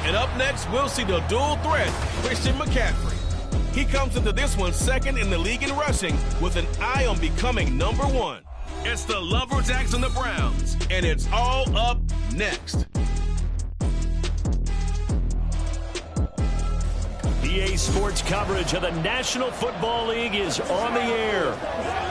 And up next, we'll see the dual threat, Christian McCaffrey. He comes into this one second in the league in rushing with an eye on becoming #1. It's the Lumberjacks and the Browns, and it's all up next. EA Sports coverage of the National Football League is on the air.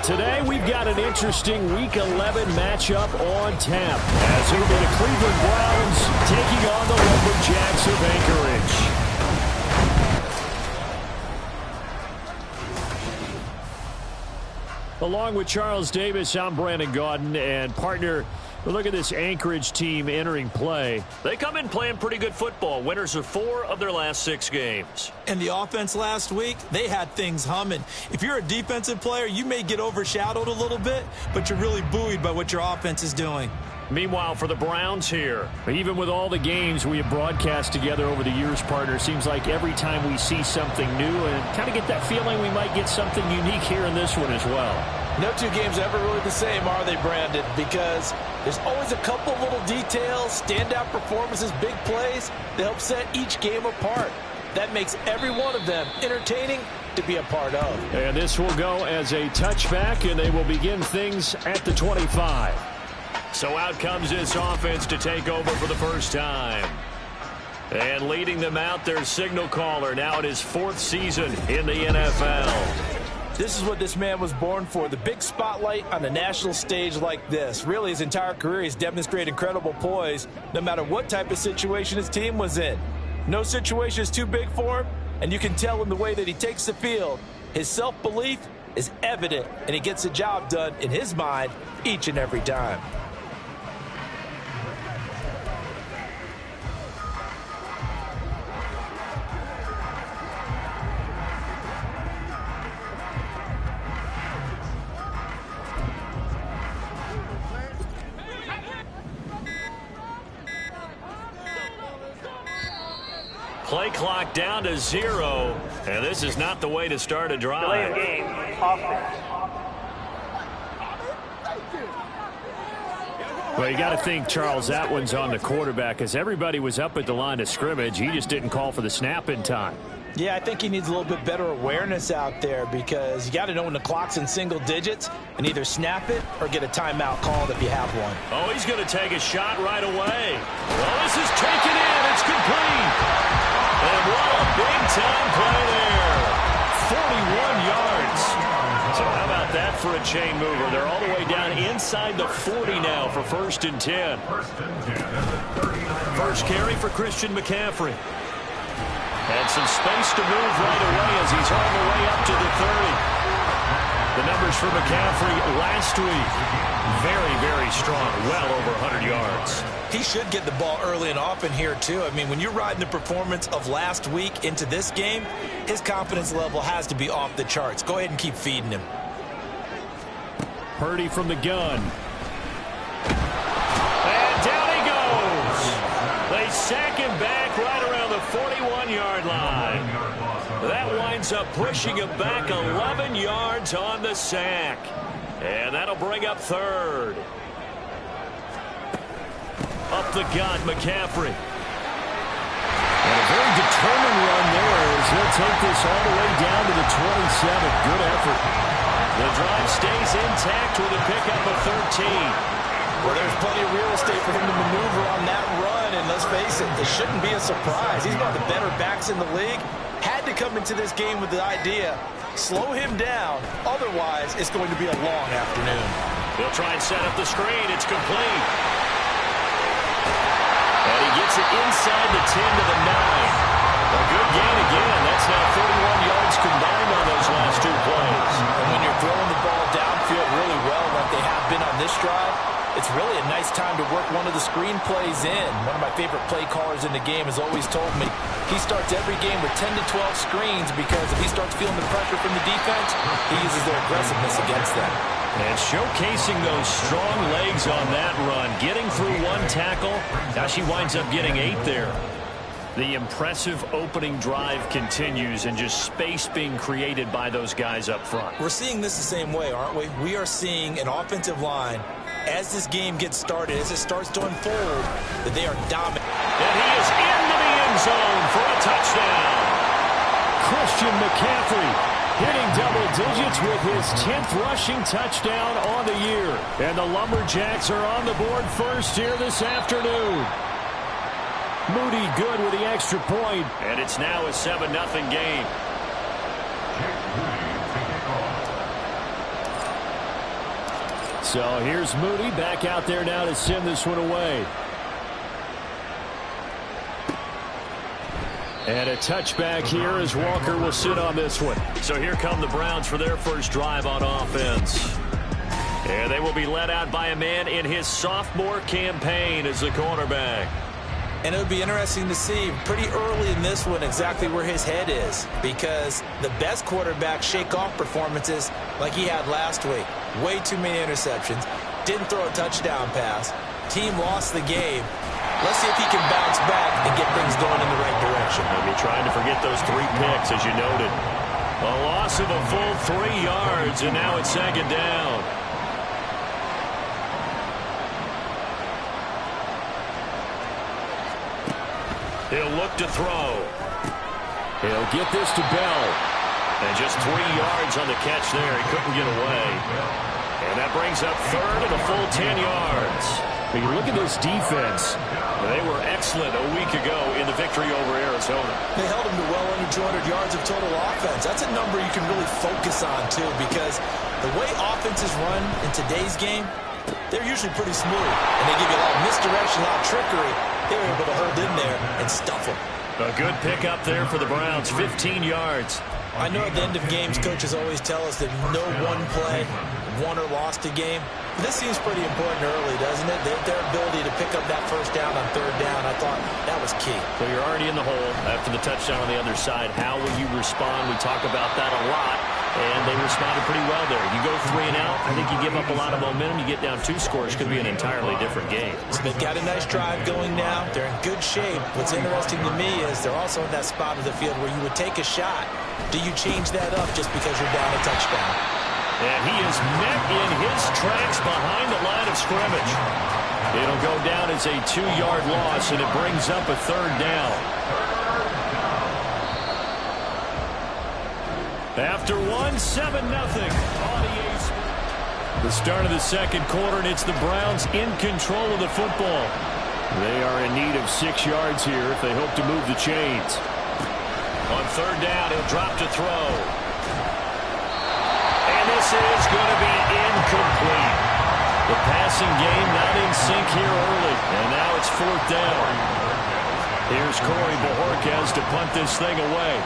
Today we've got an interesting Week 11 matchup on tap as it'll be the Cleveland Browns taking on the Lumberjacks of Anchorage. Along with Charles Davis, I'm Brandon Gaudin, and partner, look at this Anchorage team entering play. They come in playing pretty good football. Winners of 4 of their last 6 games. And the offense last week, they had things humming. If you're a defensive player, you may get overshadowed a little bit, but you're really buoyed by what your offense is doing. Meanwhile, for the Browns here, even with all the games we have broadcast together over the years, partner, seems like every time we see something new and kind of get that feeling we might get something unique here in this one as well. No two games are ever really the same, are they, Brandon? Because there's always a couple little details, standout performances, big plays that help set each game apart. That makes every one of them entertaining to be a part of. And this will go as a touchback, and they will begin things at the 25. So out comes this offense to take over for the first time. And leading them out, their signal caller, now in his 4th season in the NFL. This is what this man was born for, the big spotlight on a national stage like this. Really, his entire career, he's demonstrated incredible poise, no matter what type of situation his team was in. No situation is too big for him, and you can tell in the way that he takes the field. His self-belief is evident, and he gets the job done in his mind each and every time. Play clock down to 0, and this is not the way to start a drive. Delay of game, offense. Well, you got to think, Charles, that one's on the quarterback, as everybody was up at the line of scrimmage. He just didn't call for the snap in time. Yeah, I think he needs a little bit better awareness out there because you got to know when the clock's in single digits and either snap it or get a timeout called if you have one. Oh, he's going to take a shot right away. Well, this is taken in. It's complete. And what a big-time play there. 41 yards. So how about that for a chain mover? They're all the way down inside the 40 now for 1st and 10. First carry for Christian McCaffrey. And some space to move right away as he's all the way up to the 30. The numbers for McCaffrey last week, very, very strong, well over 100 yards. He should get the ball early and often here, too. I mean, when you're riding the performance of last week into this game, his confidence level has to be off the charts. Go ahead and keep feeding him. Purdy from the gun. And down he goes. They sack him back right around the 41-yard line. That winds up pushing him back 11 yards on the sack. And that'll bring up 3rd. Up the gut, McCaffrey. And a very determined run there as he'll take this all the way down to the 27. Good effort. The drive stays intact with a pickup of 13. Well, there's plenty of real estate for him to maneuver on that run, and let's face it, it shouldn't be a surprise. He's one of the better backs in the league. Had to come into this game with the idea, slow him down, otherwise it's going to be a long afternoon. They'll try and set up the screen. It's complete. And he gets it inside the 10 to the 9. A good gain again. That's now 41 yards combined on those last 2 plays. And when you're throwing the ball downfield really well like they have been on this drive, it's really a nice time to work one of the screen plays in. One of my favorite play callers in the game has always told me he starts every game with 10 to 12 screens because if he starts feeling the pressure from the defense, he uses their aggressiveness against them. And showcasing those strong legs on that run, getting through 1 tackle. Now she winds up getting 8 there. The impressive opening drive continues and just space being created by those guys up front. We're seeing this the same way, aren't we? We are seeing an offensive line, as this game gets started, as it starts to unfold, that they are dominant. And he is into the end zone for a touchdown. Christian McCaffrey hitting double digits with his 10th rushing touchdown on the year. And the Lumberjacks are on the board first here this afternoon. Moody good with the extra point. And it's now a 7-0 game. So here's Moody back out there now to send this one away. And a touchback here as Walker will sit on this one. So here come the Browns for their first drive on offense. And they will be led out by a man in his sophomore campaign as the cornerback. And it would be interesting to see pretty early in this one exactly where his head is, because the best quarterbacks shake off performances like he had last week. Way too many interceptions. Didn't throw a touchdown pass. Team lost the game. Let's see if he can bounce back and get things going in the right direction. I'll be trying to forget those 3 picks, as you noted. A loss of a full 3 yards, and now it's second down. He'll look to throw. He'll get this to Bell. And just 3 yards on the catch there. He couldn't get away. And that brings up third and a full 10 yards. When you look at this defense, they were excellent a week ago in the victory over Arizona. They held them to well under 200 yards of total offense. That's a number you can really focus on, too, because the way offenses run in today's game, they're usually pretty smooth. And they give you a lot of misdirection, a lot of trickery. They were able to hold in there and stuff them. A good pickup there for the Browns, 15 yards. I know at the end of games, coaches always tell us that no one play won or lost a game. This seems pretty important early, doesn't it? Their ability to pick up that first down on third down, I thought that was key. So you're already in the hole after the touchdown on the other side. How will you respond? We talk about that a lot, and they responded pretty well there. You go 3 and out, I think you give up a lot of momentum. You get down 2 scores, could be an entirely different game. So they've got a nice drive going now. They're in good shape. What's interesting to me is they're also in that spot of the field where you would take a shot. Do you change that up just because you're down a touchdown? And he is met in his tracks behind the line of scrimmage. It'll go down as a 2-yard loss, and it brings up a third down. After 7-0. The start of the second quarter, and it's the Browns in control of the football. They are in need of 6 yards here if they hope to move the chains. On third down, he'll drop to throw. And this is going to be incomplete. The passing game not in sync here early. And now it's 4th down. Here's Corey Bojorquez to punt this thing away.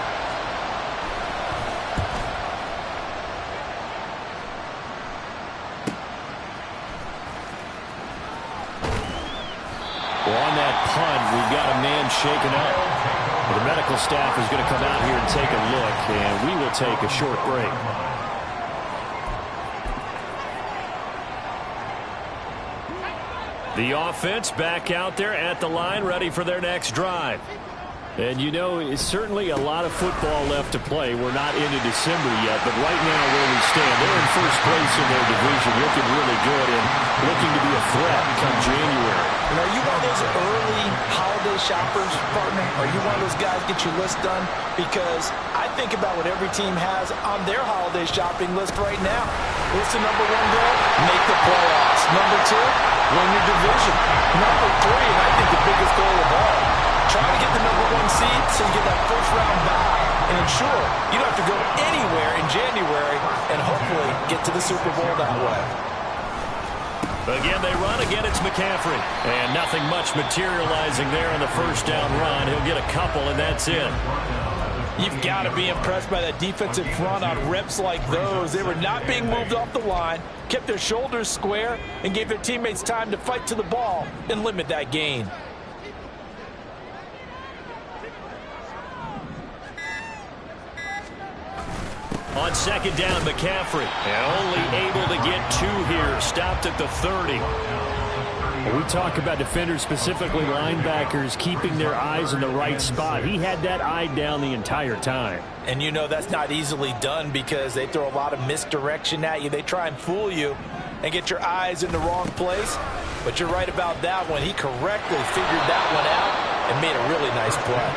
Well, on that punt, we've got a man shaken up. The medical staff is going to come out here and take a look, and we will take a short break. The offense back out there at the line, ready for their next drive. And, you know, it's certainly a lot of football left to play. We're not into December yet, but right now where we stand, they're in first place in their division, looking really good and looking to be a threat come January. And are you one of those early holiday shoppers, partner? Are you one of those guys get your list done? Because I think about what every team has on their holiday shopping list right now. What's the number 1 goal? Make the playoffs. Number 2, win your division. Number 3, and I think the biggest goal of all, try to get the number 1 seed so you get that first-round bye and ensure you don't have to go anywhere in January and hopefully get to the Super Bowl that way. Again, they run. Again, it's McCaffrey. And nothing much materializing there on the first down run. He'll get a couple, and that's it. You've got to be impressed by that defensive front on reps like those. They were not being moved off the line, kept their shoulders square, and gave their teammates time to fight to the ball and limit that gain. On second down, McCaffrey. And only able to get 2 here. Stopped at the 30. We talk about defenders, specifically linebackers, keeping their eyes in the right spot. He had that eye down the entire time. And you know that's not easily done because they throw a lot of misdirection at you. They try and fool you and get your eyes in the wrong place. But you're right about that one. He correctly figured that one out and made a really nice play.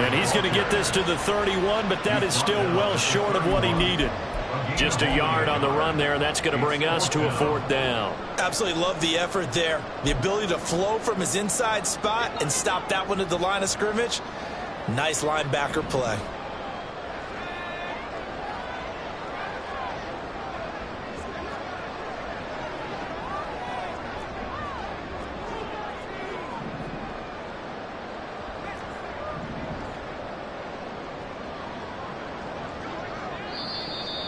And he's going to get this to the 31, but that is still well short of what he needed. Just a yard on the run there, and that's going to bring us to a 4th down. Absolutely love the effort there. The ability to flow from his inside spot and stop that one at the line of scrimmage. Nice linebacker play.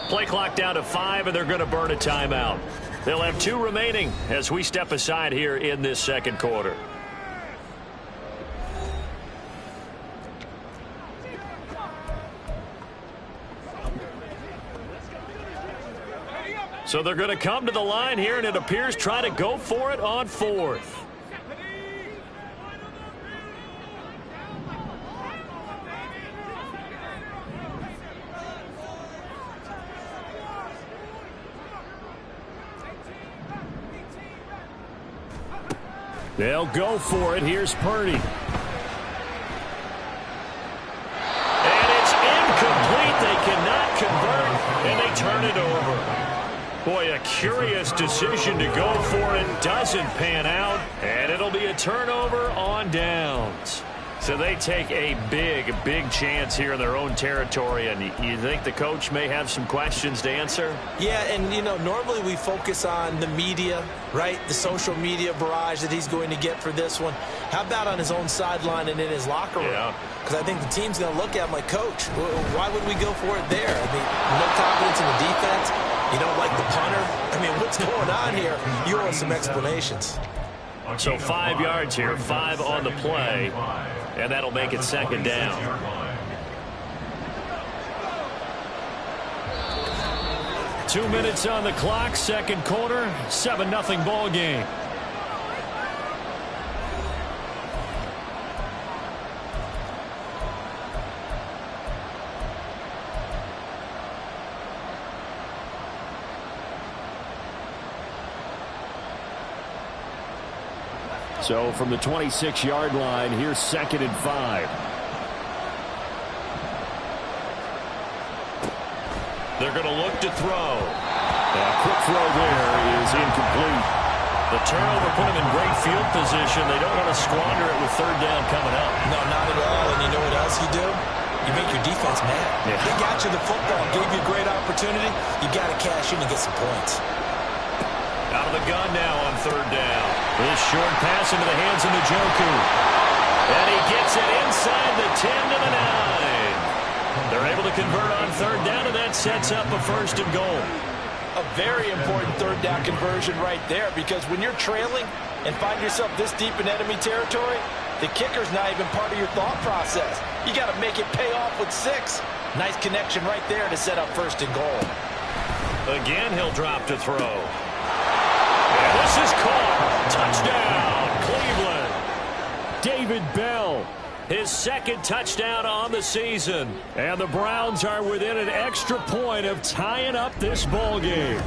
Play clock down to 5, and they're going to burn a timeout. They'll have 2 remaining as we step aside here in this second quarter. So they're going to come to the line here, and it appears try to go for it on 4th. They'll go for it. Here's Purdy. And it's incomplete. They cannot convert, and they turn it over. Boy, a curious decision to go for it. Doesn't pan out, and it'll be a turnover on downs. So they take a big, big chance here in their own territory, and you think the coach may have some questions to answer? Yeah, and, you know, normally we focus on the media, right, the social media barrage that he's going to get for this one. How about on his own sideline and in his locker room? Yeah. Because I think the team's going to look at him like, Coach, why would we go for it there? I mean, no confidence in the defense. You don't like the punter. I mean, what's going on here? You owe us some explanations. So 5 yards here, 5 on the play, and that'll make it 2nd down. Two minutes on the clock, second quarter, 7-0 ball game. So from the 26-yard line, here's 2nd and 5. They're going to look to throw. A quick throw there is incomplete. The turnover put them in great field position. They don't want to squander it with 3rd down coming up. No, not at all. And you know what else you do? You make your defense mad. Yeah. They got you the football, gave you a great opportunity. You got to cash in and get some points. Out of the gun now on 3rd down. This short pass into the hands of Njoku. And he gets it inside the 10 to the 9. They're able to convert on 3rd down, and that sets up a 1st and goal. A very important 3rd down conversion right there, because when you're trailing and find yourself this deep in enemy territory, the kicker's not even part of your thought process. You got to make it pay off with 6. Nice connection right there to set up 1st and goal. Again, he'll drop to throw. And this is caught. Touchdown, Cleveland. David Bell, his 2nd touchdown on the season. And the Browns are within an extra point of tying up this ball game.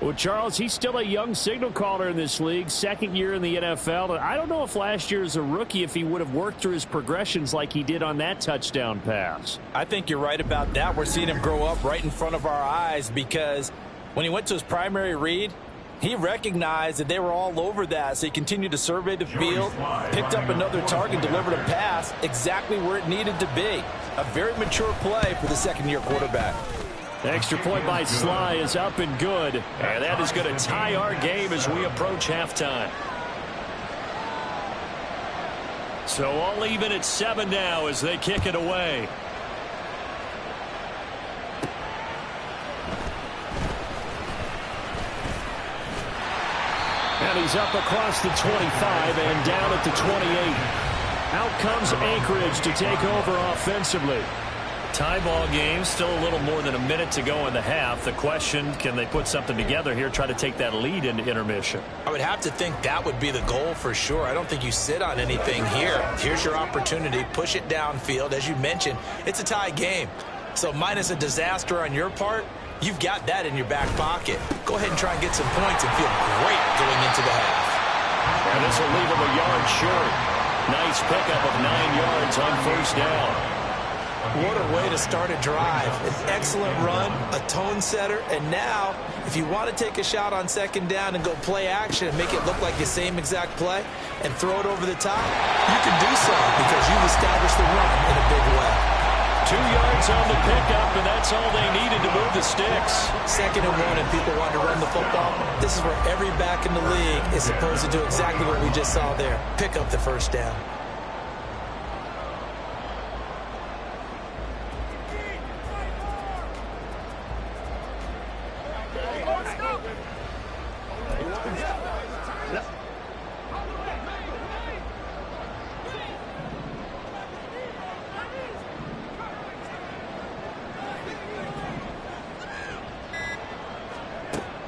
Well, Charles, he's still a young signal caller in this league, 2nd year in the NFL. And I don't know if last year as a rookie if he would have worked through his progressions like he did on that touchdown pass. I think you're right about that. We're seeing him grow up right in front of our eyes, because when he went to his primary read, he recognized that they were all over that, so he continued to survey the field, picked up another target, delivered a pass exactly where it needed to be. A very mature play for the 2nd-year quarterback. The extra point by Sly is up and good. And that is going to tie our game as we approach halftime. So all even at 7 now as they kick it away. And he's up across the 25 and down at the 28. Out comes Anchorage to take over offensively. Tie ball game, still a little more than a minute to go in the half. The question, can they put something together here, try to take that lead into intermission? I would have to think that would be the goal for sure. I don't think you sit on anything here. Here's your opportunity. Push it downfield. As you mentioned, it's a tie game. So minus a disaster on your part, you've got that in your back pocket. Go ahead and try and get some points and feel great going into the half. And this will leave him a yard short. Nice pickup of 9 yards on first down. What a way to start a drive. An excellent run, a tone setter, and now, if you want to take a shot on second down and go play action and make it look like the same exact play and throw it over the top, you can do so because you've established the run in a big way. 2 yards on the pickup, and that's all they needed to move the sticks. 2nd and 1, and people want to run the football. This is where every back in the league is supposed to do exactly what we just saw there. Pick up the first down.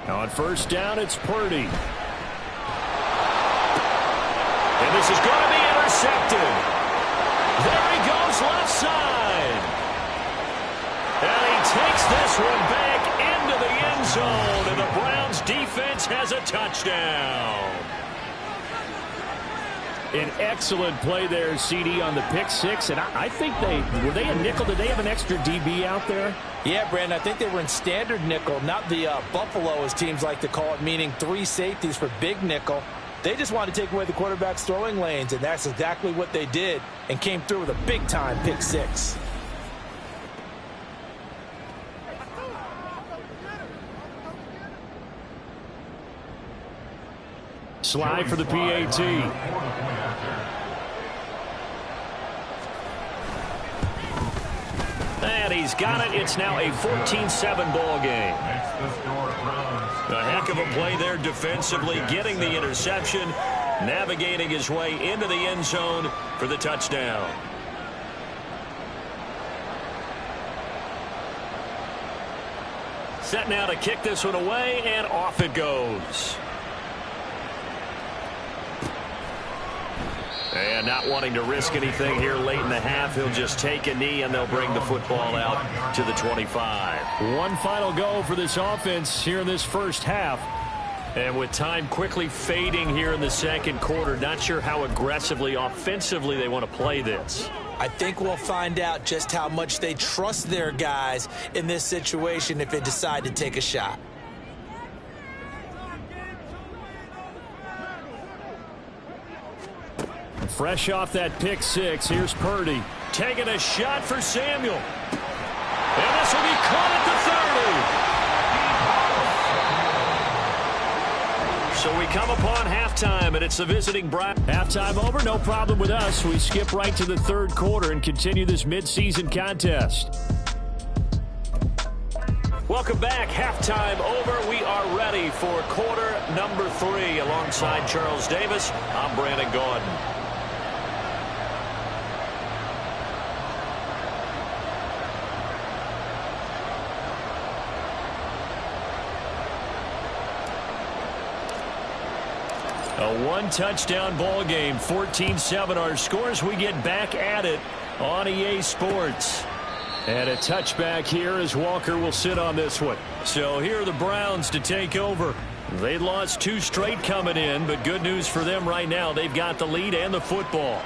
On first down, it's Purdy. And this is going to be intercepted. There he goes left side. And he takes this one back into the end zone, and the Browns defense has a touchdown. An excellent play there, CD, on the pick six. And I think were they a nickel? Did they have an extra DB out there? Yeah, Brandon, I think they were in standard nickel, not the Buffalo, as teams like to call it, meaning 3 safeties for big nickel. They just wanted to take away the quarterback's throwing lanes, and that's exactly what they did and came through with a big-time pick six. Slide for the PAT. And he's got it. It's now a 14-7 ball game. A heck of a play there defensively, getting the interception, navigating his way into the end zone for the touchdown. Set now to kick this one away, and off it goes. And not wanting to risk anything here late in the half, he'll just take a knee, and they'll bring the football out to the 25. One final go for this offense here in this first half. And with time quickly fading here in the second quarter, not sure how aggressively, offensively they want to play this. I think we'll find out just how much they trust their guys in this situation if they decide to take a shot. Fresh off that pick six, here's Purdy. Taking a shot for Samuel. And this will be caught at the 30. So we come upon halftime, and it's the visiting Browns. Halftime over, no problem with us. We skip right to the third quarter and continue this midseason contest. Welcome back. Halftime over. We are ready for quarter number 3. Alongside Charles Davis, I'm Brandon Gordon. A one-touchdown ball game, 14-7 our scores. We get back at it on EA Sports. And a touchback here as Walker will sit on this one. So here are the Browns to take over. They lost 2 straight coming in, but good news for them right now. They've got the lead and the football.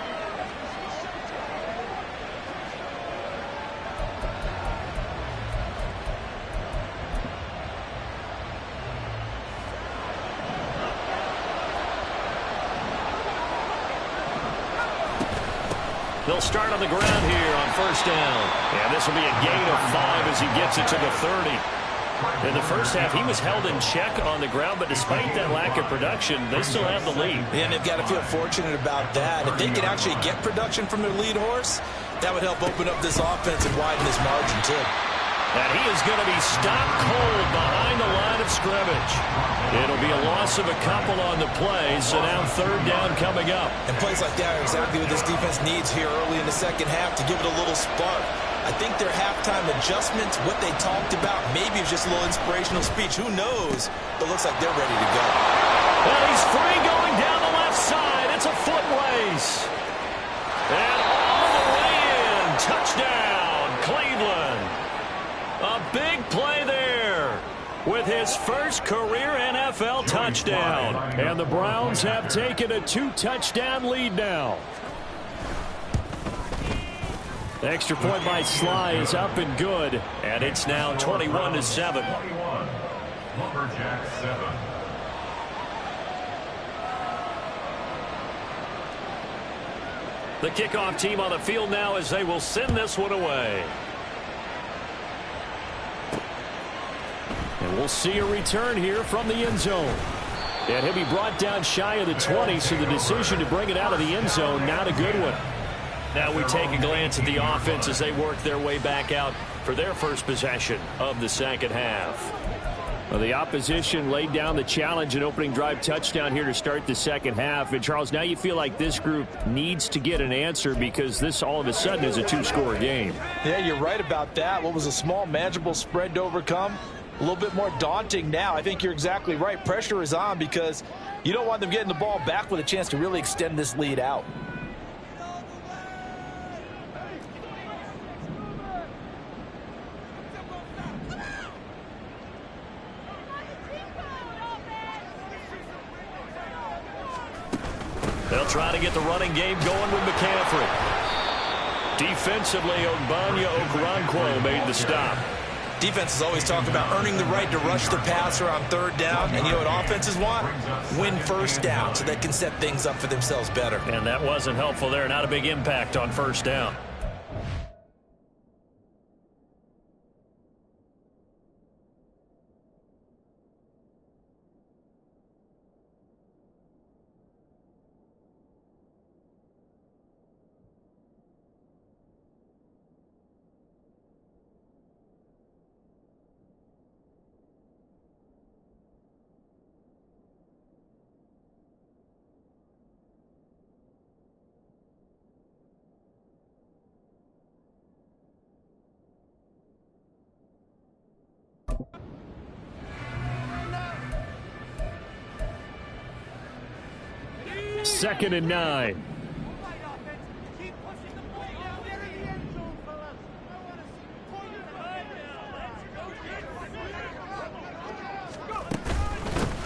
They'll start on the ground here on first down. And this will be a gain of 5 as he gets it to the 30. In the first half, he was held in check on the ground, but despite that lack of production, they still have the lead. And they've got to feel fortunate about that. If they can actually get production from their lead horse, that would help open up this offense and widen this margin, too. And he is going to be stopped cold behind the line of scrimmage. It'll be a loss of a couple on the play, so now third down coming up. And plays like that are exactly what this defense needs here early in the second half to give it a little spark. I think their halftime adjustments, what they talked about, maybe it's just a little inspirational speech. Who knows? But looks like they're ready to go. Well, he's free going down the left side. It's a foot race. And all the way in. Touchdown, Cleveland. A big play there. with his first career NFL touchdown. And the Browns have taken a 2-touchdown lead now. The extra point by Sly is up and good, and it's now 21-7. Lumberjack 7. The kickoff team on the field now as they will send this one away. And we'll see a return here from the end zone. And he'll be brought down shy of the 20, so the decision to bring it out of the end zone, not a good one. Now we take a glance at the offense as they work their way back out for their first possession of the second half. Well, the opposition laid down the challenge and opening drive touchdown here to start the second half. And, Charles, now you feel like this group needs to get an answer because this all of a sudden is a two-score game. Yeah, you're right about that. What was a small, manageable spread to overcome? A little bit more daunting now. I think you're exactly right. Pressure is on because you don't want them getting the ball back with a chance to really extend this lead out. They'll try to get the running game going with McCaffrey. Defensively, Ogbanya Okoronkwo made the stop. Defenses always talk about earning the right to rush the passer on third down. And you know what offenses want? Win first down so they can set things up for themselves better. And that wasn't helpful there. Not a big impact on first down. Second and 9.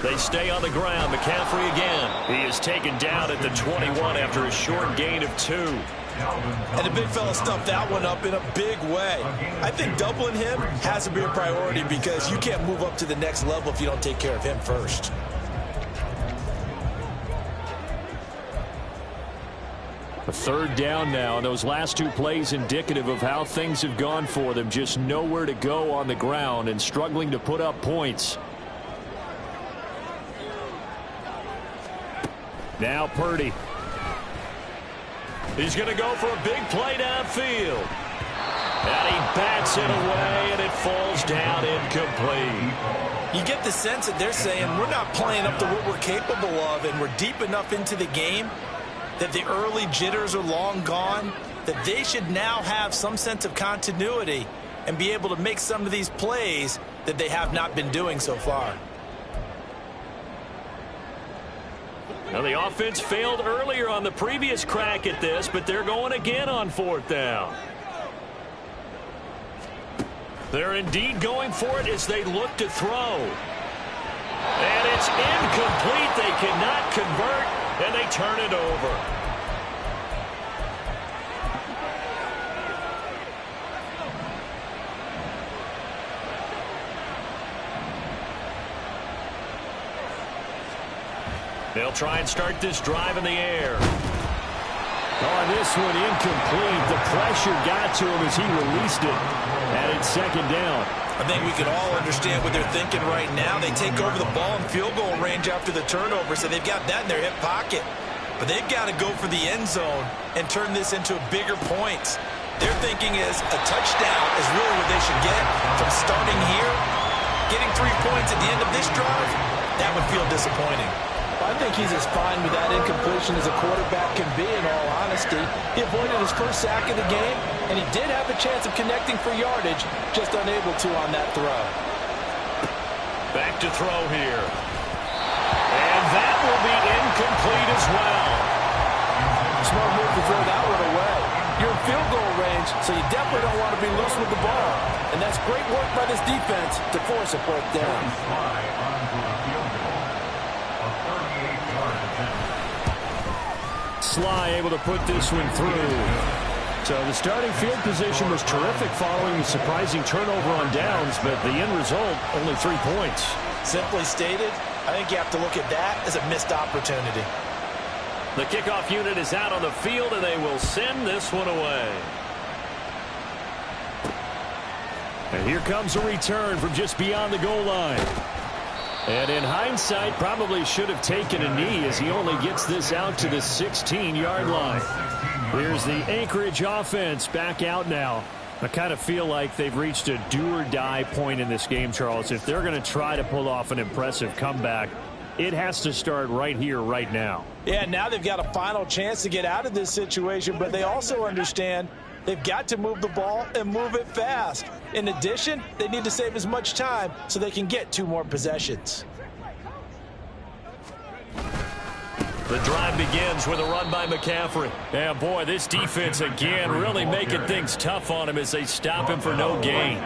They stay on the ground. McCaffrey again. He is taken down at the 21 after a short gain of 2. And the big fella stuffed that one up in a big way. I think doubling him has to be a priority because you can't move up to the next level if you don't take care of him first. A third down now, and those last two plays indicative of how things have gone for them. Just nowhere to go on the ground and struggling to put up points. Now Purdy. He's going to go for a big play downfield. And he bats it away, and it falls down incomplete. You get the sense that they're saying we're not playing up to what we're capable of, and we're deep enough into the game that the early jitters are long gone, that they should now have some sense of continuity and be able to make some of these plays that they have not been doing so far. Now the offense failed earlier on the previous crack at this, but they're going again on fourth down. They're indeed going for it as they look to throw. And it's incomplete. They cannot convert, and they turn it over. They'll try and start this drive in the air. On this one, incomplete. The pressure got to him as he released it. And it's second down. I think we can all understand what they're thinking right now. They take over the ball in field goal range after the turnover, so they've got that in their hip pocket. But they've got to go for the end zone and turn this into bigger points. Their thinking is a touchdown is really what they should get from starting here. Getting 3 points at the end of this drive, that would feel disappointing. I think he's as fine with that incompletion as a quarterback can be, in all honesty. He avoided his first sack of the game, and he did have a chance of connecting for yardage, just unable to on that throw. Back to throw here. And that will be incomplete as well. Smart move to throw that one away. you're in field goal range, so you definitely don't want to be loose with the ball. And that's great work by this defense to force a fourth down. Sly able to put this one through. So the starting field position was terrific following the surprising turnover on downs, but the end result, only 3 points. Simply stated, I think you have to look at that as a missed opportunity. The kickoff unit is out on the field, and they will send this one away. And here comes a return from just beyond the goal line. And in hindsight, probably should have taken a knee as he only gets this out to the 16-yard line. Here's the Anchorage offense back out now. I kind of feel like they've reached a do-or-die point in this game, Charles. If they're going to try to pull off an impressive comeback, it has to start right here, right now. Yeah, now they've got a final chance to get out of this situation, but they also understand they've got to move the ball and move it fast. In addition, they need to save as much time so they can get 2 more possessions. The drive begins with a run by McCaffrey. Yeah, boy, this defense again really making things tough on him as they stop him for no gain.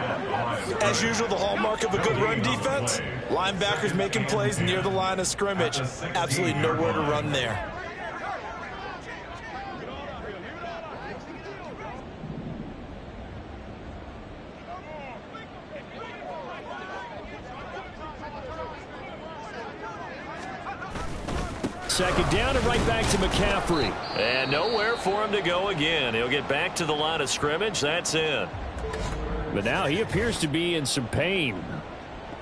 As usual, the hallmark of a good run defense, linebackers making plays near the line of scrimmage. Absolutely nowhere to run there. Second down and right back to McCaffrey. And nowhere for him to go again. He'll get back to the line of scrimmage. That's it. But now he appears to be in some pain.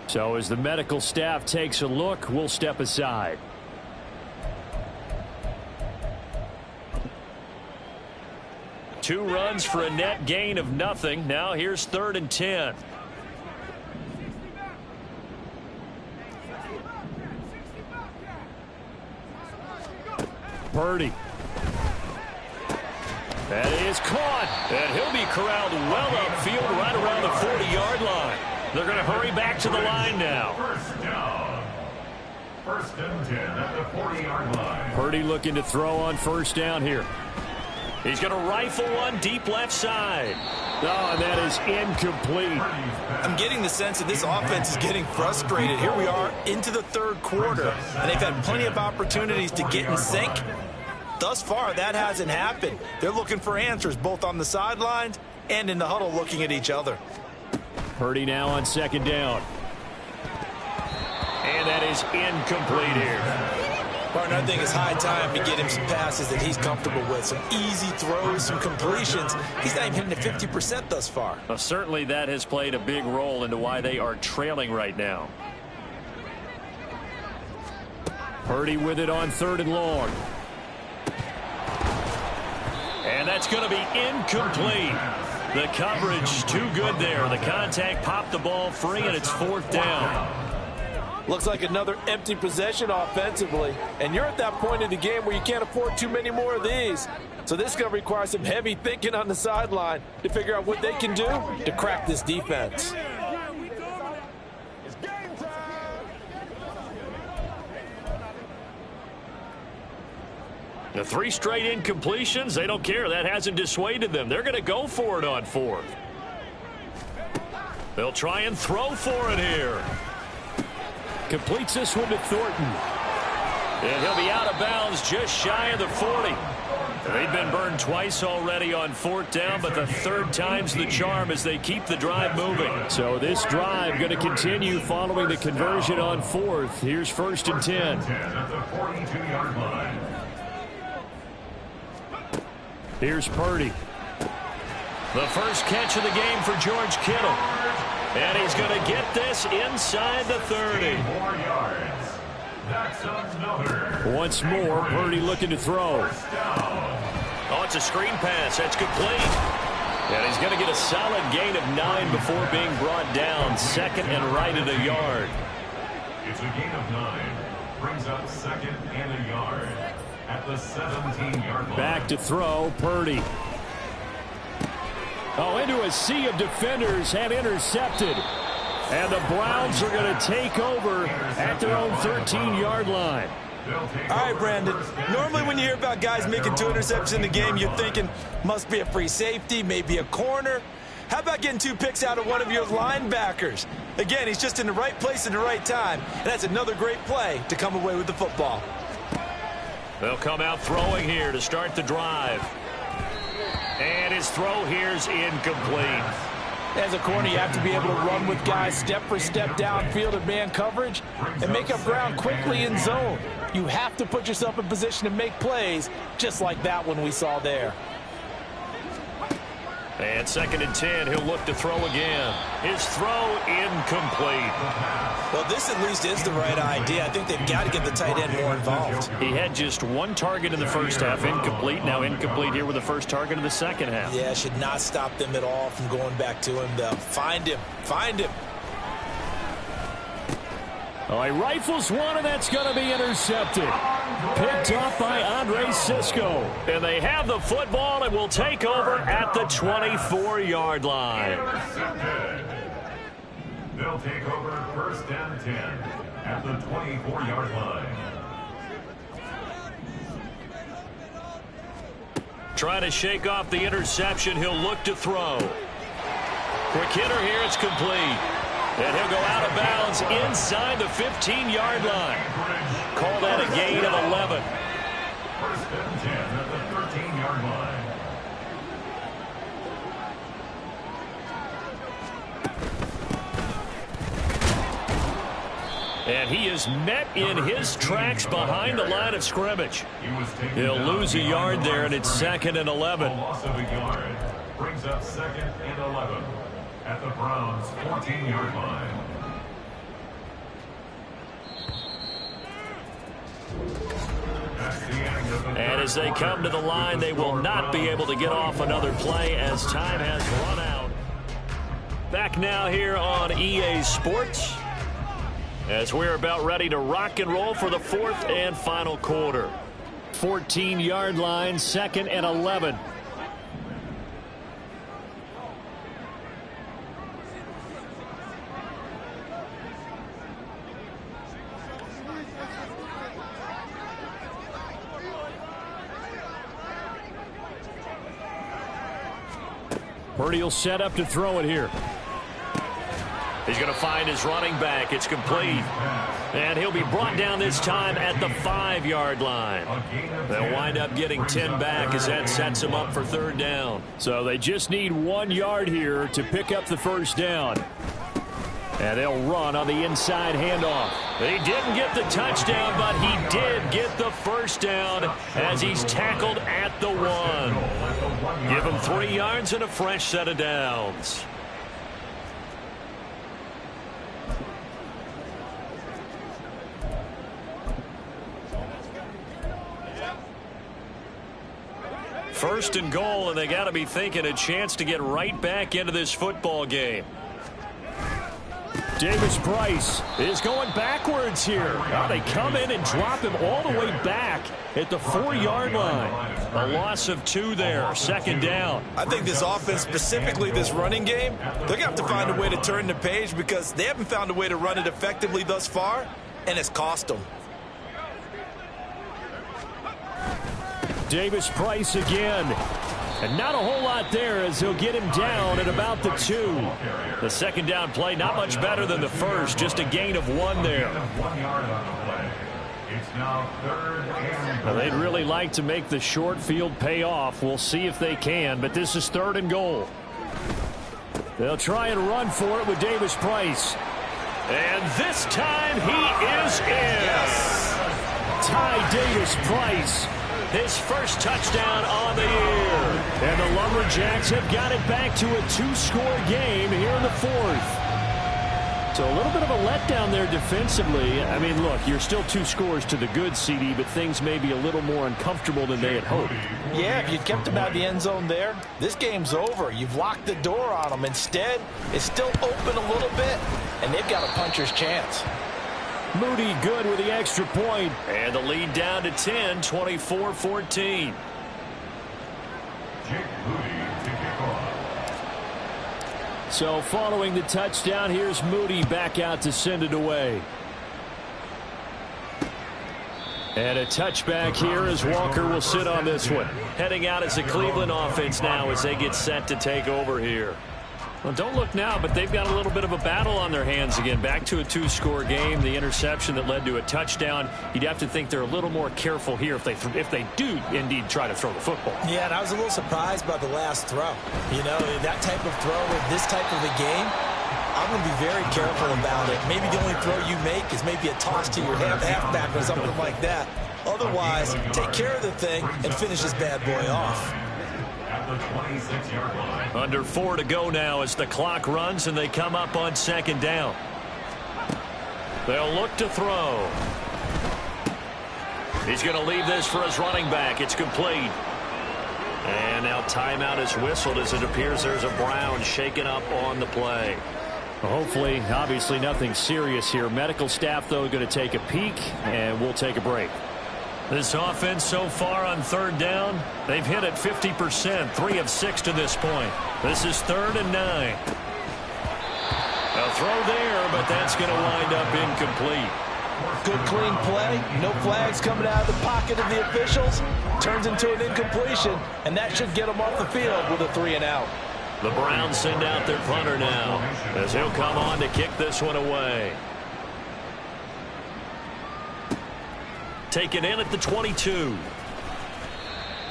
So as the medical staff takes a look, we'll step aside. Two runs for a net gain of nothing. Now here's 3rd and 10. Purdy. That is caught. And he'll be corralled well upfield right around the 40-yard line. They're going to hurry back to the line now. First down. 1st and 10 at the 40-yard line. Purdy looking to throw on 1st down here. He's going to rifle one deep left side. Oh, and that is incomplete. I'm getting the sense that this offense is getting frustrated. Here we are into the 3rd quarter, and they've had plenty of opportunities to get in sync. Thus far, that hasn't happened. They're looking for answers both on the sidelines and in the huddle looking at each other. Purdy now on 2nd down. And that is incomplete here. Partner, I think it's high time to get him some passes that he's comfortable with. Some easy throws, some completions. He's not even hitting at 50% thus far. Well, certainly that has played a big role into why they are trailing right now. Purdy with it on 3rd and long. And that's going to be incomplete. The coverage too good there. The contact popped the ball free, and it's 4th down. Looks like another empty possession offensively. And you're at that point in the game where you can't afford too many more of these. So this is going to require some heavy thinking on the sideline to figure out what they can do to crack this defense. The 3 straight incompletions, they don't care. That hasn't dissuaded them. They're going to go for it on 4th. They'll try and throw for it here. Completes this one to Thornton. And he'll be out of bounds just shy of the 40. They've been burned twice already on 4th down, but the 3rd time's the charm as they keep the drive moving. So this drive going to continue following the conversion on 4th. Here's 1st and 10. At the 42-yard line. Here's Purdy. The first catch of the game for George Kittle. And he's going to get this inside the 30. 4 yards. That's another. Once more, Purdy looking to throw. Oh, it's a screen pass. That's complete. And he's going to get a solid gain of 9 before being brought down. 2nd and right at a yard. It's a gain of 9. Brings up 2nd and a yard at the 17-yard line. Back to throw, Purdy. Oh, into a sea of defenders, and intercepted. And the Browns are going to take over at their own 13-yard line. All right, Brandon. Normally when you hear about guys making 2 interceptions in the game, you're thinking, must be a free safety, maybe a corner. How about getting 2 picks out of one of your linebackers? Again, he's just in the right place at the right time, and that's another great play to come away with the football. They'll come out throwing here to start the drive. And his throw here's incomplete. As a corner, you have to be able to run with guys step for step downfield in man coverage and make up ground quickly in zone. You have to put yourself in position to make plays, just like that one we saw there. And 2nd and 10, he'll look to throw again. His throw incomplete. Well, this at least is the right idea. I think they've got to get the tight end more involved. He had just 1 target in the first half, incomplete. Now incomplete here with the first target of the second half. Yeah, should not stop them at all from going back to him, though. Find him. Find him. Oh, he rifles one, and that's going to be intercepted. Picked off by Andre Sisco. And they have the football and will take over at the 24-yard line. They'll take over 1st and 10 at the 24-yard line. Trying to shake off the interception. He'll look to throw. Quick hitter here. It's complete. And he'll go out of bounds inside the 15-yard line. Call that a gain of 11. 1st and 10 at the 13-yard line. And he is met in his tracks behind the line of scrimmage. He'll lose a yard there, and it's 2nd and 11. A loss of a yard brings up 2nd and 11 at the Browns' 14-yard line. And as they come to the line, they will not be able to get off another play as time has run out. Back now here on EA Sports as we're about ready to rock and roll for the 4th and final quarter. 14-yard line, 2nd and 11. Purdy will set up to throw it here. He's going to find his running back. It's complete. And he'll be brought down this time at the 5-yard line. They'll wind up getting 10 back as that sets them up for 3rd down. So they just need 1 yard here to pick up the first down. And they'll run on the inside handoff. He didn't get the touchdown, but he did get the first down as he's tackled at the 1. Give him 3 yards and a fresh set of downs. First and goal, and they got to be thinking a chance to get right back into this football game. Davis Price is going backwards here. Now they come in and drop him all the way back at the 4-yard line. A loss of 2 there, 2nd down. I think this offense, specifically this running game, they're going to have to find a way to turn the page because they haven't found a way to run it effectively thus far, and it's cost them. Davis Price again. And not a whole lot there as he'll get him down at about the 2. The 2nd down play, not much better than the first, just a gain of 1 there. 1 yard on the play. It's now 3rd and Now they'd really like to make the short field pay off. We'll see if they can, but this is 3rd and goal. They'll try and run for it with Davis Price. And this time he is in. Yes. Ty Davis Price. His first touchdown on the year. And the Lumberjacks have got it back to a 2-score game here in the 4th. So a little bit of a letdown there defensively. I mean, look, you're still 2 scores to the good, CD, but things may be a little more uncomfortable than they had hoped. Yeah, if you'd kept him out of the end zone there, this game's over. You've locked the door on him. Instead, it's still open a little bit, and they've got a puncher's chance. Moody good with the extra point. And the lead down to 10, 24-14. Jake Moody to kick off. So following the touchdown, here's Moody back out to send it away. And a touchback here as Walker will sit on this one. Heading out as a Cleveland offense now as they get set to take over here. Well, don't look now, but they've got a little bit of a battle on their hands again. Back to a two-score game. The interception that led to a touchdown. You'd have to think they're a little more careful here if they do indeed try to throw the football. Yeah, and I was a little surprised by the last throw. You know, that type of throw in this type of a game, I'm going to be very careful about it. Maybe the only throw you make is maybe a toss to your halfback or something like that. Otherwise, take care of the thing and finish this bad boy off. The 26-yard line. Under 4 to go now as the clock runs and they come up on second down. They'll look to throw. He's going to leave this for his running back. It's complete. And now timeout is whistled as it appears there's a Brown shaken up on the play. Hopefully, obviously nothing serious here. Medical staff, though, going to take a peek, and we'll take a break. This offense so far on third down, they've hit it 50%, 3 of 6 to this point. This is 3rd and 9. A throw there, but that's going to wind up incomplete. Good clean play, no flags coming out of the pocket of the officials. Turns into an incompletion, and that should get them off the field with a 3 and out. The Browns send out their punter now as he'll come on to kick this one away. Taken in at the 22.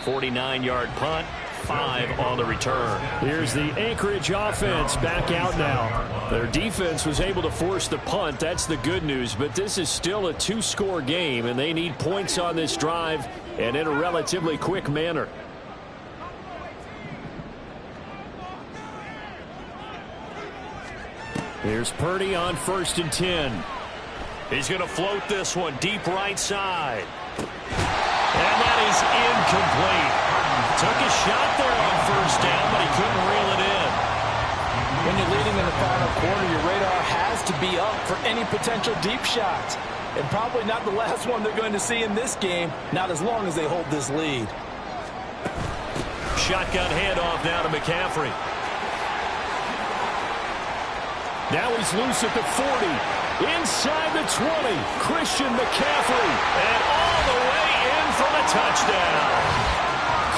49-yard punt, 5 on the return. Here's the Anchorage offense back out now. Their defense was able to force the punt. That's the good news, but this is still a 2-score game, and they need points on this drive and in a relatively quick manner. Here's Purdy on 1st and 10. He's going to float this one deep right side. And that is incomplete. Took a shot there on 1st down, but he couldn't reel it in. When you're leading in the final quarter, your radar has to be up for any potential deep shots. And probably not the last one they're going to see in this game, not as long as they hold this lead. Shotgun handoff now to McCaffrey. Now he's loose at the 40. Inside the 20, Christian McCaffrey. And all the way in for the touchdown.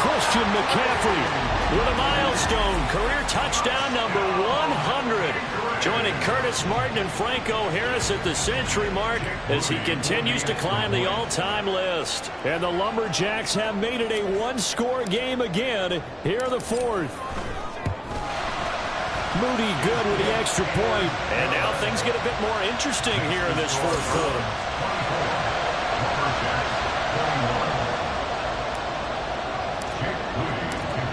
Christian McCaffrey with a milestone career touchdown number 100. Joining Curtis Martin and Franco Harris at the century mark as he continues to climb the all-time list. And the Lumberjacks have made it a 1-score game again here in the 4th. Moody good with the extra point. And now things get a bit more interesting here in this 4th quarter.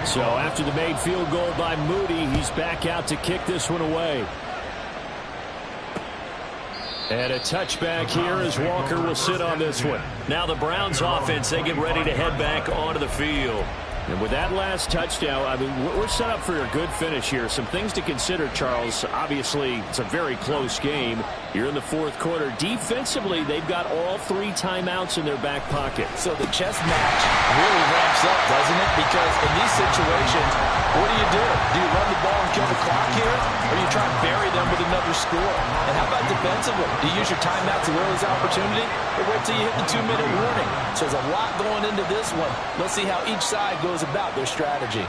So after the made field goal by Moody, he's back out to kick this one away. And a touchback here as Walker will sit on this one. Now the Browns offense, they get ready to head back onto the field. And with that last touchdown, I mean, we're set up for a good finish here. Some things to consider, Charles. Obviously, it's a very close game. You're in the 4th quarter. Defensively, they've got all 3 timeouts in their back pocket. So the chess match really ramps up, doesn't it? Because in these situations, what do? Do you run the ball and kill the clock here? Or do you try and bury them with another score? And how about defensively? Do you use your timeout to will this opportunity? Or wait till you hit the 2-minute warning? So there's a lot going into this one. Let's see how each side goes about their strategy.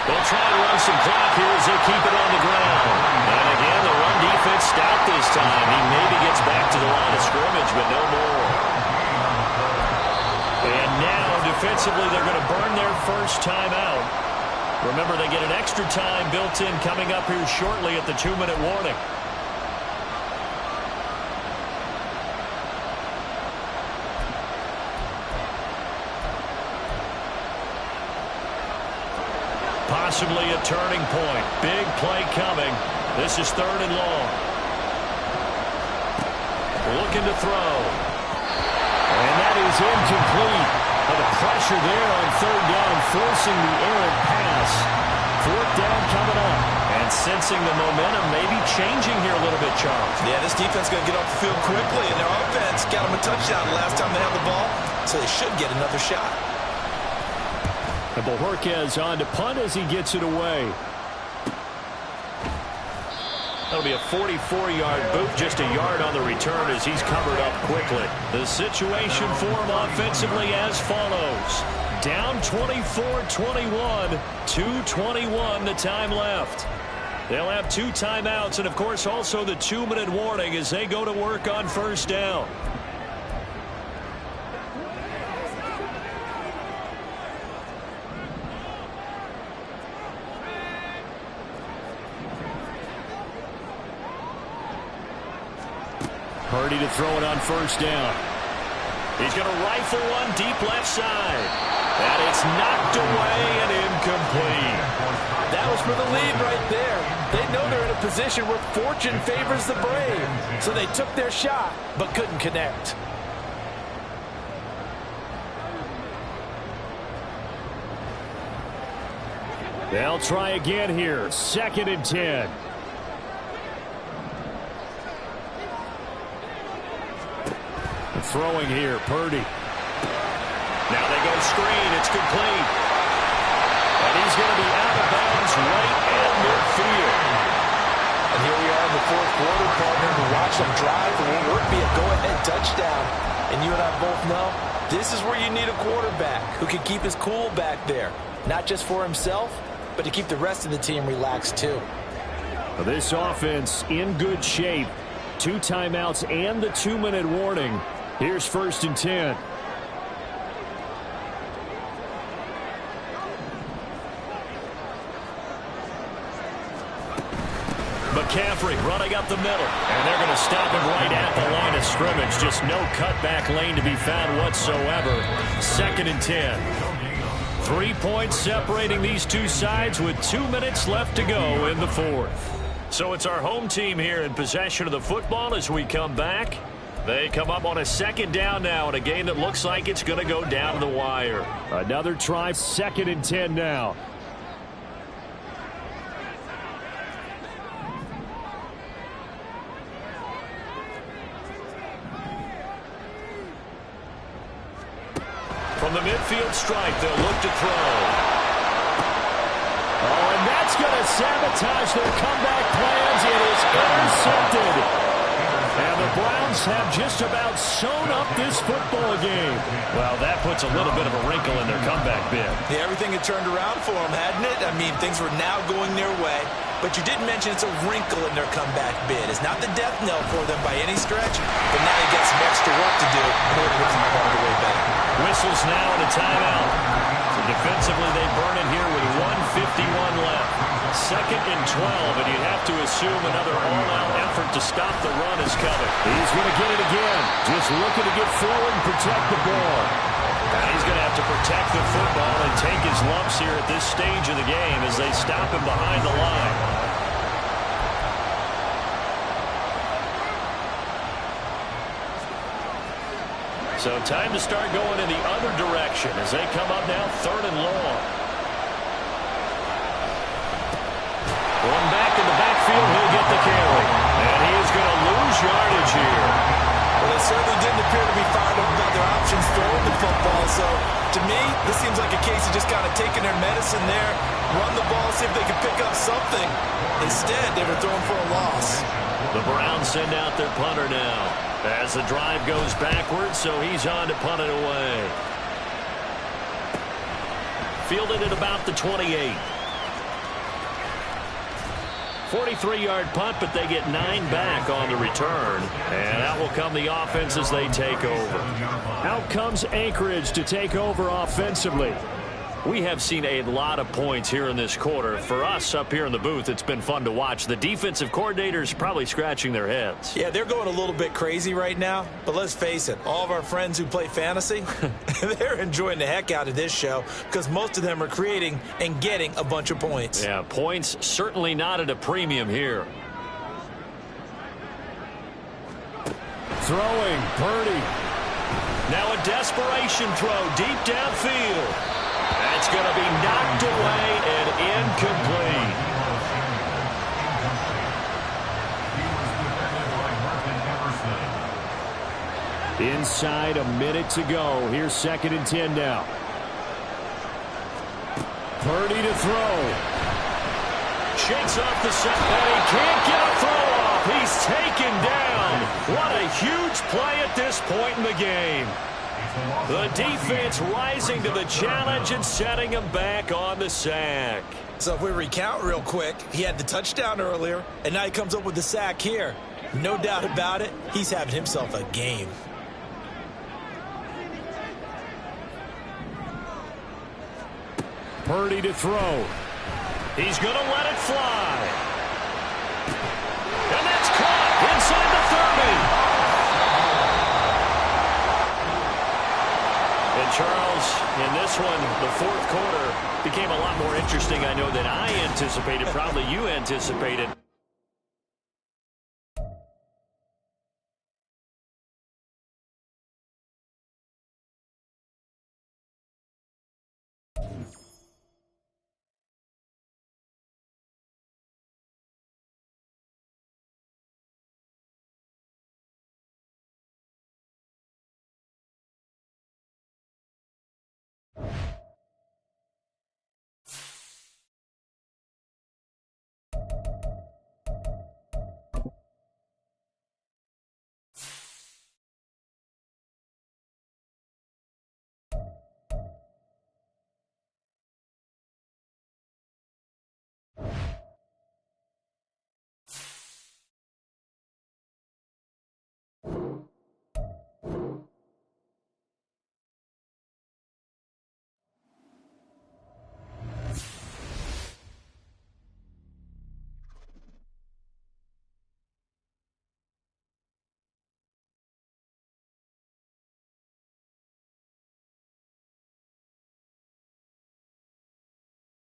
They'll try to run some clock here as they keep it on the ground. And again, the run defense stout this time. He maybe gets back to the line of scrimmage, but no more. And now, defensively, they're going to burn their first timeout. Remember, they get an extra time built in coming up here shortly at the 2-minute warning. Possibly a turning point. Big play coming. This is 3rd and long. Looking to throw. And that is incomplete. But the pressure there on 3rd down, forcing the errant pass. 4th down coming up. And sensing the momentum maybe changing here a little bit, Charles. Yeah, this defense is going to get off the field quickly, and their offense got them a touchdown the last time they had the ball, so they should get another shot. And Bojorquez on to punt as he gets it away. That'll be a 44-yard boot, just a yard on the return as he's covered up quickly. The situation for him offensively as follows. Down 24-21, 2:21 the time left. They'll have 2 timeouts and, of course, also the 2-minute warning as they go to work on first down. Purdy to throw it on first down. He's going to rifle one deep left side. And it's knocked away and incomplete. That was for the lead right there. They know they're in a position where fortune favors the brave. So they took their shot, but couldn't connect. They'll try again here. 2nd and 10. Throwing here, Purdy. Now they go screen. It's complete. And he's going to be out of bounds right at midfield. And here we are in the 4th quarter, partner. To watch them drive, it would be a go-ahead touchdown. And you and I both know this is where you need a quarterback who can keep his cool back there. Not just for himself, but to keep the rest of the team relaxed too. This offense in good shape. 2 timeouts and the 2-minute warning. Here's 1st and 10. McCaffrey running up the middle. And they're going to stop him right at the line of scrimmage. Just no cutback lane to be found whatsoever. 2nd and 10. 3 points separating these two sides with 2 minutes left to go in the 4th. So it's our home team here in possession of the football as we come back. They come up on a 2nd down now in a game that looks like it's going to go down to the wire. Another try, 2nd and 10 now. From the midfield stripe, they'll look to throw. Oh, and that's going to sabotage their comeback plans. It is intercepted. And the Browns have just about sewn up this football game. Well, that puts a little bit of a wrinkle in their comeback bid. Yeah, everything had turned around for them, hadn't it? I mean, things were now going their way. But you did mention it's a wrinkle in their comeback bid. It's not the death knell for them by any stretch, but now you got some extra work to do in order to come all the way back. Whistles now and a timeout. So defensively, they burn it here with 1:51 left. 2nd and 12, and you'd have to assume another all-out effort to stop the run is coming. He's going to get it again. Just looking to get forward and protect the ball. And he's going to have to protect the football and take his lumps here at this stage of the game as they stop him behind the line. So time to start going in the other direction as they come up now 3rd and long. One back in the backfield, he'll get the carry. And he is going to lose yardage here. Well, they certainly didn't appear to be fired up about their options throwing the football. So, to me, this seems like a case of just kind of taking their medicine there, run the ball, see if they can pick up something. Instead, they were throwing for a loss. The Browns send out their punter now as the drive goes backwards, so he's on to punt it away. Fielded at about the 28. 43-yard punt, but they get 9 back on the return. And out will come the offense as they take over. Out comes Anchorage to take over offensively. We have seen a lot of points here in this quarter. For us up here in the booth, it's been fun to watch. The defensive coordinators probably scratching their heads. Yeah, they're going a little bit crazy right now. But let's face it, all of our friends who play fantasy, they're enjoying the heck out of this show because most of them are creating and getting a bunch of points. Yeah, points certainly not at a premium here. Throwing, Purdy. Now a desperation throw deep downfield. That's going to be knocked away and incomplete. Inside a minute to go. Here's 2nd and 10 now. Purdy to throw. Shakes off the set, and he can't get a throw off. He's taken down. What a huge play at this point in the game. The defense rising to the challenge and setting him back on the sack. So if we recount real quick, he had the touchdown earlier, and now he comes up with the sack here. No doubt about it, he's having himself a game. Purdy to throw. He's going to let it fly. And that's caught inside the 30. And Charles, in this one, the fourth quarter became a lot more interesting, I know, than I anticipated. Probably you anticipated.